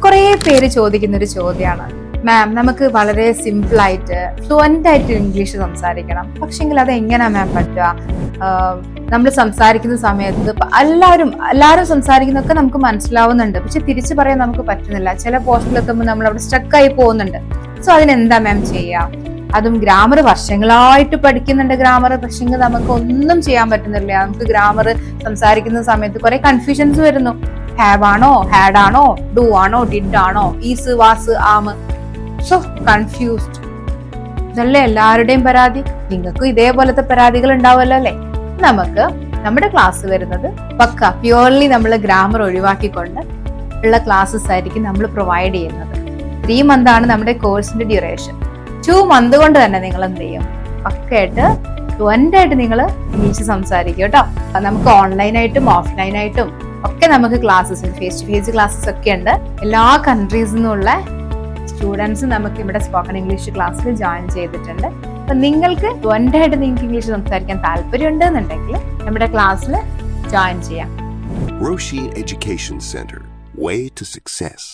കുറേ പേര് ചോദിക്കുന്ന ഒരു ചോദ്യമാണ്, മാം നമുക്ക് വളരെ സിമ്പിൾ ആയിട്ട് ഫ്ലുവൻ്റ് ആയിട്ട് ഇംഗ്ലീഷ് സംസാരിക്കണം, പക്ഷെങ്കിൽ അത് എങ്ങനെയാ മാം പറ്റുക? നമ്മൾ സംസാരിക്കുന്ന സമയത്ത് എല്ലാവരും സംസാരിക്കുന്നതൊക്കെ നമുക്ക് മനസ്സിലാവുന്നുണ്ട്, പക്ഷെ തിരിച്ചു പറയാൻ നമുക്ക് പറ്റുന്നില്ല. ചില പോർഷനിലെത്തുമ്പോൾ നമ്മൾ അവിടെ സ്റ്റക്കായി പോകുന്നുണ്ട്. സോ അതിനെന്താ മാം ചെയ്യാം? അതും ഗ്രാമർ വർഷങ്ങളായിട്ട് പഠിക്കുന്നുണ്ട് ഗ്രാമർ, പക്ഷെ നമുക്ക് ഒന്നും ചെയ്യാൻ പറ്റുന്നില്ല. നമുക്ക് ഗ്രാമർ സംസാരിക്കുന്ന സമയത്ത് കുറെ കൺഫ്യൂഷൻസ് വരുന്നു. ഹാവ് ആണോ, ഹാഡ് ആണോ, ഡു ആണോ, ഡിഡ് ആണോ, is, was, am. So confused. ഇതല്ലേ എല്ലാവരുടെയും പരാതി? നിങ്ങൾക്കും ഇതേപോലത്തെ പരാതികൾ ഉണ്ടാവുമല്ലോ അല്ലേ? നമുക്ക് നമ്മുടെ ക്ലാസ് വരുന്നത് പക്ക പ്യുവർലി നമ്മൾ ഗ്രാമർ ഒഴിവാക്കിക്കൊണ്ട് ഉള്ള ക്ലാസ്സസ് ആയിരിക്കും നമ്മൾ പ്രൊവൈഡ് ചെയ്യുന്നത്. 3 month ആണ് നമ്മുടെ കോഴ്സിന്റെ ഡ്യൂറേഷൻ. 2 month കൊണ്ട് തന്നെ നിങ്ങൾ എന്ത് ചെയ്യും? പക്കയായിട്ട് ഫ്ലുവൻ്റ് ആയിട്ട് നിങ്ങൾ ഇംഗ്ലീഷ് സംസാരിക്കും കേട്ടോ. നമുക്ക് ഓൺലൈനായിട്ടും ഓഫ്ലൈനായിട്ടും ഒക്കെ നമുക്ക് classes, face to face classes ഒക്കെ ഉണ്ട്. എല്ലാ കൺട്രീസിൽ നിന്നുള്ള സ്റ്റുഡൻസ് നമുക്ക് ഇവിടെ സ്പോക്കൺ ഇംഗ്ലീഷ് ക്ലാസ്സിൽ ജോയിൻ ചെയ്തിട്ടുണ്ട്. അപ്പൊ നിങ്ങൾക്ക് ഫ്ലുവൻ്റ് ആയിട്ട് നിങ്ങൾക്ക് ഇംഗ്ലീഷ് സംസാരിക്കാൻ താല്പര്യം ഉണ്ടെന്നുണ്ടെങ്കിൽ നമ്മുടെ ക്ലാസ്സിൽ ജോയിൻ ചെയ്യാം. Roshi Education Center. Way to success.